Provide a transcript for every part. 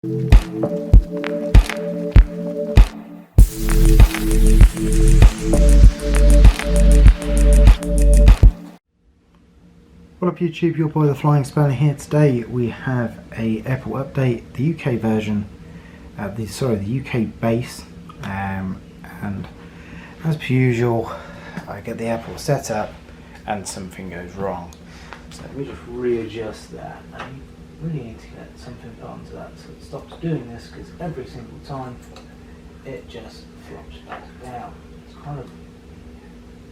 What up YouTube, your boy the Flying Spanner here. Today we have a airport update, the UK version, the UK base, and as per usual I get the airport set up and something goes wrong. So let me just readjust that. I really need to get something onto that so it stops doing this, because every single time it just flops back down. It's kind of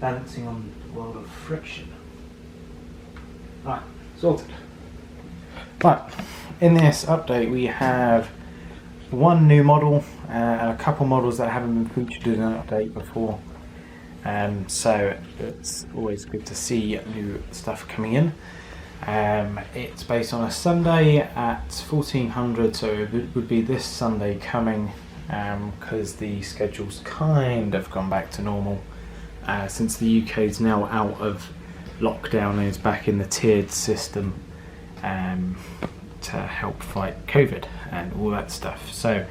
balancing on the world of friction. Right, sorted. But in this update we have one new model and a couple models that haven't been featured in an update before. So it's always good to see new stuff coming in. It's based on a Sunday at 1400, so it would be this Sunday coming, because the schedule's kind of gone back to normal since the UK is now out of lockdown and is back in the tiered system to help fight COVID and all that stuff. So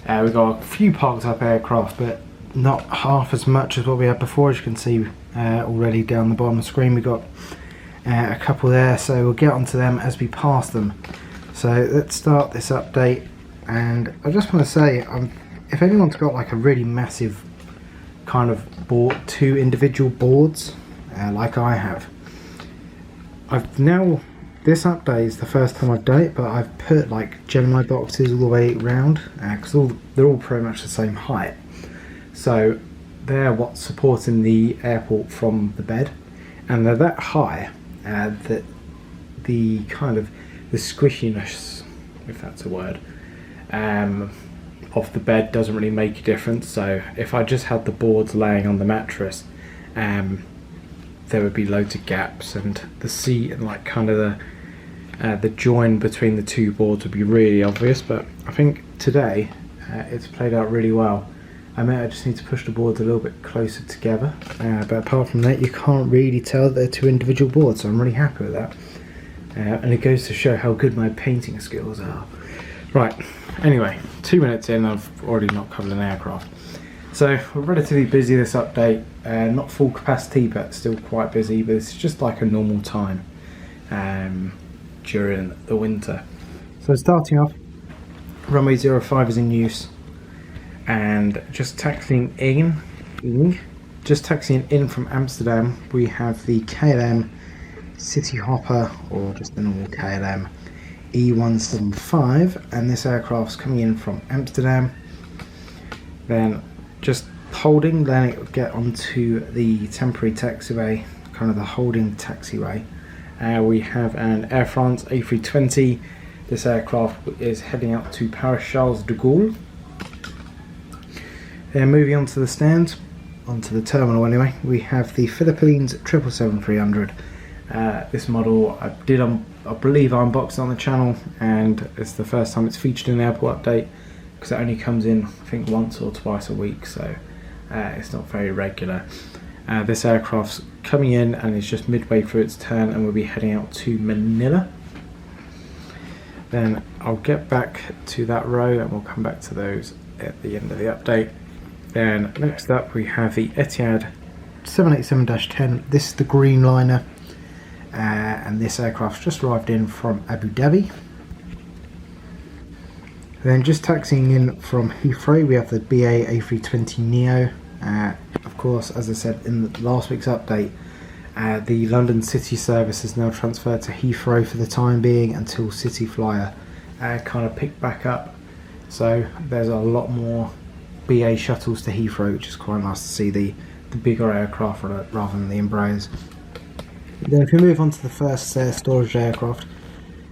we've got a few parked up aircraft, but not half as much as what we had before. As you can see already down the bottom of the screen, we've got a couple there, so we'll get onto them as we pass them. So let's start this update, and I just want to say, if anyone's got like a really massive kind of board, two individual boards like I have, this update is the first time I've done it, but I've put like Gemini boxes all the way around, because they're all pretty much the same height, so they're what's supporting the airport from the bed, and they're that high that the kind of the squishiness, if that's a word, of the bed doesn't really make a difference. So if I just had the boards laying on the mattress, there would be loads of gaps, and the seat and like kind of the join between the two boards would be really obvious. But I think today it's played out really well. I just need to push the boards a little bit closer together, but apart from that you can't really tell that they're two individual boards, so I'm really happy with that. And it goes to show how good my painting skills are. Right, anyway, 2 minutes in, I've already not covered an aircraft. So we're relatively busy this update, not full capacity but still quite busy, but it's just like a normal time during the winter. So starting off, runway 05 is in use, and just taxiing in from Amsterdam we have the KLM City Hopper, or just the normal KLM E175, and this aircraft's coming in from Amsterdam. Then just holding, then it will get onto the temporary taxiway, kind of the holding taxiway. We have an Air France A320. This aircraft is heading up to Paris Charles de Gaulle. Then moving on to the stand, onto the terminal anyway, we have the Philippines 777-300. This model I believe I unboxed on the channel, and it's the first time it's featured in an airport update, because it only comes in I think once or twice a week, so it's not very regular. This aircraft's coming in and is just midway through its turn, and we'll be heading out to Manila. Then I'll get back to that row and we'll come back to those at the end of the update. Then next up we have the Etihad 787-10. This is the green liner, and this aircraft's just arrived in from Abu Dhabi. Then just taxiing in from Heathrow we have the BA A320neo. Of course, as I said in last week's update, the London City service is now transferred to Heathrow for the time being until City Flyer kind of pick back up. So there's a lot more BA shuttles to Heathrow, which is quite nice to see the bigger aircraft rather than the Embraers. Then if we move on to the first storage aircraft,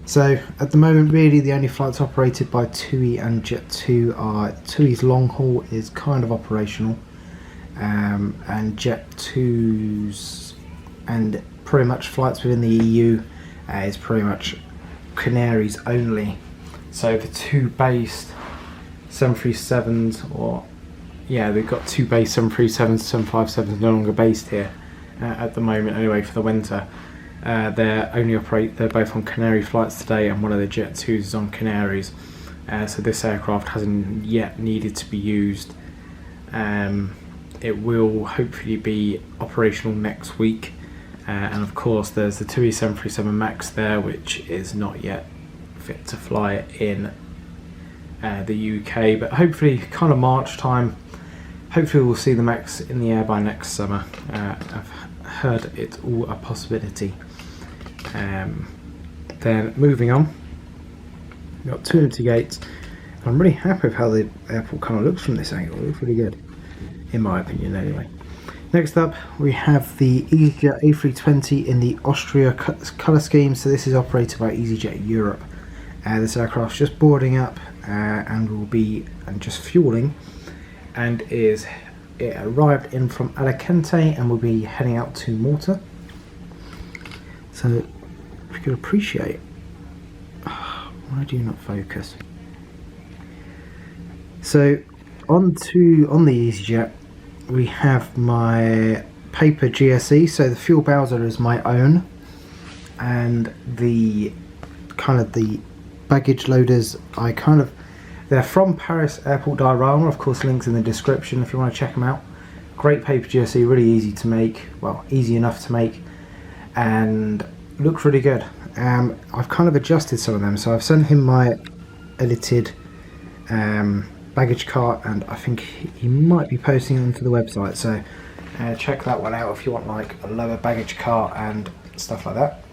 so at the moment really the only flights operated by TUI and Jet2 are TUI's long haul is kind of operational, and Jet2's and pretty much flights within the EU is pretty much Canaries only. So the two based 737s, or yeah, we've got two base 737s, 757s no longer based here at the moment anyway for the winter. They're both on Canary flights today, and one of the Jet2s is on Canaries. so this aircraft hasn't yet needed to be used. It will hopefully be operational next week, and of course there's the 2 737 MAX there, which is not yet fit to fly in the UK, but hopefully kind of March time, hopefully we'll see the MAX in the air by next summer. I've heard it's all a possibility. Then moving on, we've got 2 empty gates. I'm really happy with how the airport kind of looks from this angle. It looks really good, in my opinion anyway. Next up we have the EasyJet A320 in the Austria colour scheme. So this is operated by EasyJet Europe. This aircraft's just boarding up and will be just fueling, and it arrived in from Alicante and will be heading out to Malta. So if you could appreciate, why do you not focus? So on the EasyJet we have my paper GSE, so the fuel bowser is my own, and the baggage loaders they're from Paris Airport Diorama. Of course, links in the description if you want to check them out. Great paper GSE, really easy to make, well, easy enough to make, and looks really good. I've kind of adjusted some of them, so I've sent him my edited baggage cart, and I think he might be posting it onto the website, so check that one out if you want like a lower baggage cart and stuff like that.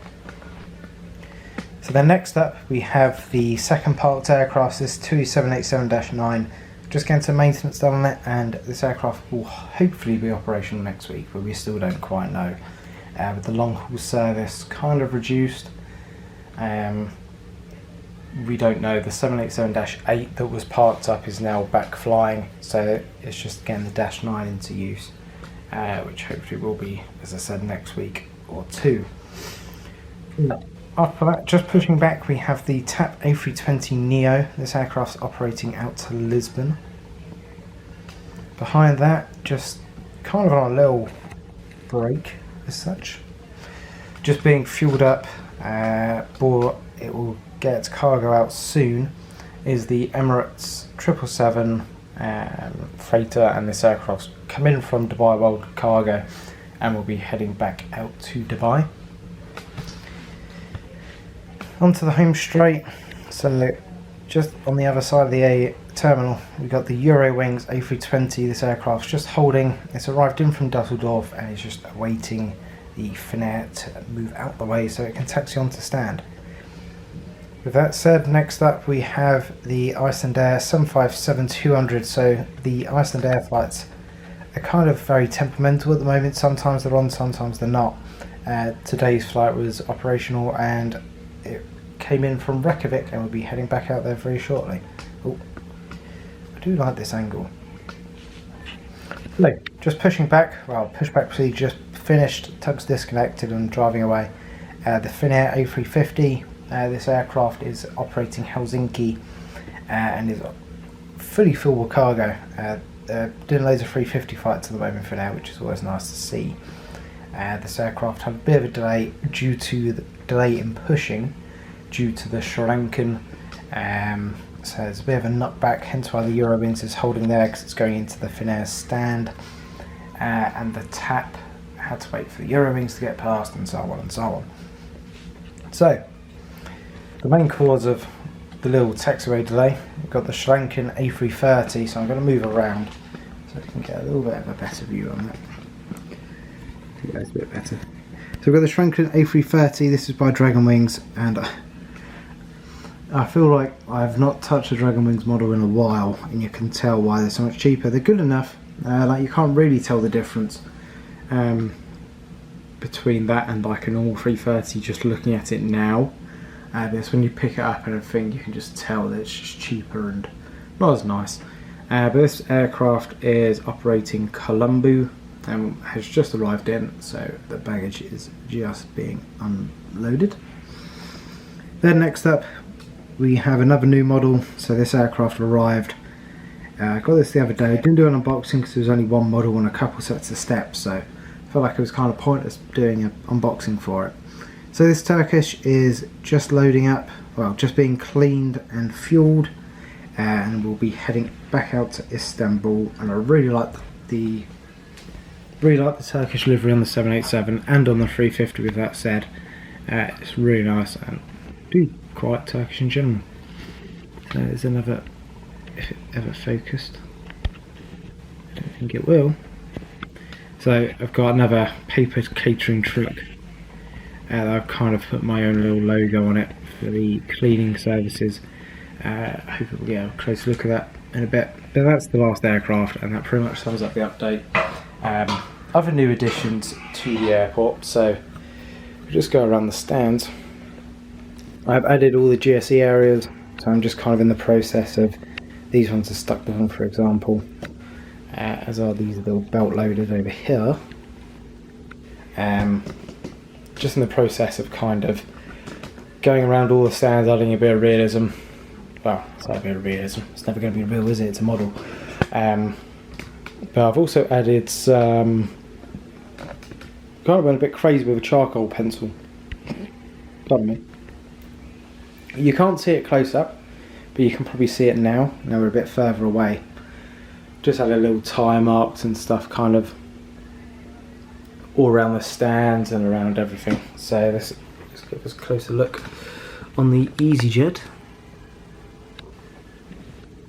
So then next up we have the second parked aircraft, this 787-9, just getting some maintenance done on it, and this aircraft will hopefully be operational next week, but we still don't quite know. With the long haul service kind of reduced, we don't know. The 787-8 that was parked up is now back flying, so it's just getting the Dash 9 into use, which hopefully will be, as I said, next week or two. After that, just pushing back, we have the TAP A320neo. This aircraft's operating out to Lisbon. Behind that, just kind of on a little break as such, just being fueled up, but it will get its cargo out soon, is the Emirates 777 freighter, and this aircraft's come in from Dubai World Cargo and will be heading back out to Dubai. Onto the home straight, so just on the other side of the A terminal we've got the Eurowings A320. This aircraft's just holding, it's arrived in from Dusseldorf and it's just awaiting the Finnair to move out the way so it can taxi on to stand. With that said, next up we have the Icelandair 757-200. So the Icelandair flights are kind of very temperamental at the moment. Sometimes they're on, sometimes they're not. Today's flight was operational and it came in from Reykjavik and will be heading back out there very shortly. Oh, I do like this angle. So, just pushing back, well, pushback procedure just finished, tugs disconnected and driving away. The Finnair A350, this aircraft is operating Helsinki and is fully filled with cargo. Doing loads of 350 flights at the moment for now, which is always nice to see. This aircraft had a bit of a delay due to the delay in pushing due to the Sri Lankan, so it's a bit of a nutback, hence why the Eurowings is holding there, because it's going into the Finnair stand, and the TAP had to wait for the Eurowings to get past, and so on and so on. So the main cause of the little taxiway delay, we've got the Sri Lankan A330, so I'm going to move around so we can get a little bit of a better view on that. I think that's a bit better. So we've got the Sri Lankan A330, this is by Dragon Wings, and I feel like I've not touched a Dragon Wings model in a while, and you can tell why they're so much cheaper. They're good enough, like you can't really tell the difference between that and like a normal 330 just looking at it now. But when you pick it up and everything, you can just tell that it's just cheaper and not as nice. But this aircraft is operating Colombo and has just arrived in, so the baggage is just being unloaded. Then next up we have another new model. So this aircraft arrived, I got this the other day. I didn't do an unboxing because there was only one model and a couple sets of steps, so I felt like it was kind of pointless doing an unboxing for it. So this Turkish is just loading up, well, just being cleaned and fueled. and we'll be heading back out to Istanbul. And I really like the Turkish livery on the 787 and on the 350. With that said, it's really nice, and I do quite Turkish in general. So there's another, if it ever focused, I don't think it will. So I've got another paper catering truck. I've kind of put my own little logo on it for the cleaning services. I hope we'll get a close look at that in a bit. But that's the last aircraft, and that pretty much sums up the update. Other new additions to the airport, so we'll just go around the stands. I've added all the GSE areas, so I'm just kind of in the process of, these ones are stuck down, for example, as are these little belt loaders over here. Just in the process of kind of going around all the stands, adding a bit of realism. Well, it's not a bit of realism, it's never going to be real, is it? It's a model. But I've also added some, kind of went a bit crazy with a charcoal pencil. Pardon me. You can't see it close up, but you can probably see it now. Now we're a bit further away. Just added little tire marks and stuff kind of all around the stands and around everything. So let's give us a closer look on the EasyJet.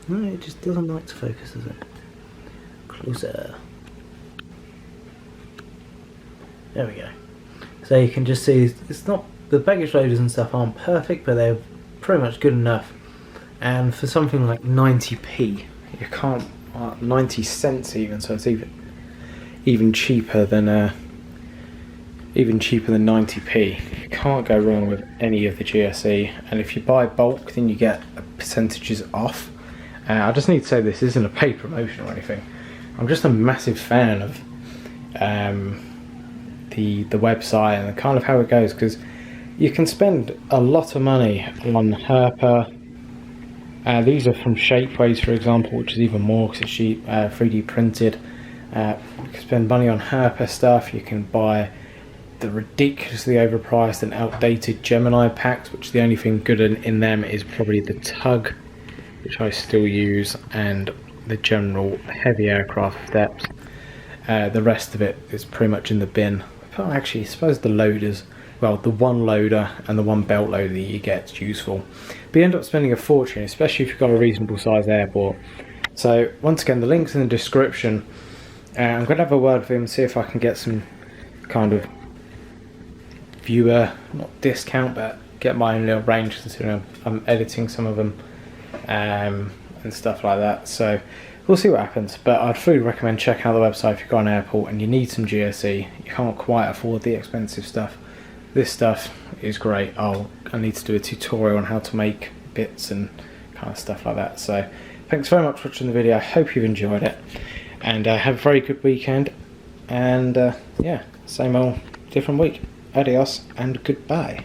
No, it just doesn't like to focus, does it? Closer. There we go. So you can just see, it's not, the baggage loaders and stuff aren't perfect, but they're pretty much good enough. And for something like 90p, you can't, 90 cents even, so it's even cheaper than 90p. You can't go wrong with any of the GSE, and if you buy bulk, then you get percentages off. I just need to say, this isn't a paid promotion or anything. I'm just a massive fan of the website and kind of how it goes, because you can spend a lot of money on Herpa. These are from Shapeways, for example, which is even more because it's 3D printed. You can spend money on Herpa stuff. You can buy the ridiculously overpriced and outdated Gemini packs, which the only thing good in them is probably the tug, which I still use, and the general heavy aircraft steps. The rest of it is pretty much in the bin. But actually, I suppose the loaders, well, the one loader and the one belt loader that you get is useful. But you end up spending a fortune, especially if you've got a reasonable sized airport. So once again, the link's in the description. I'm going to have a word with him and see if I can get some kind of viewer, not discount, but get my own little range, considering I'm editing some of them and stuff like that. So we'll see what happens, but I'd fully recommend checking out the website if you've got an airport and you need some GSE. You can't quite afford the expensive stuff. This stuff is great. I need to do a tutorial on how to make bits and kind of stuff like that. So thanks very much for watching the video. I hope you've enjoyed it, and have a very good weekend, and yeah, same old different week. Adios and goodbye.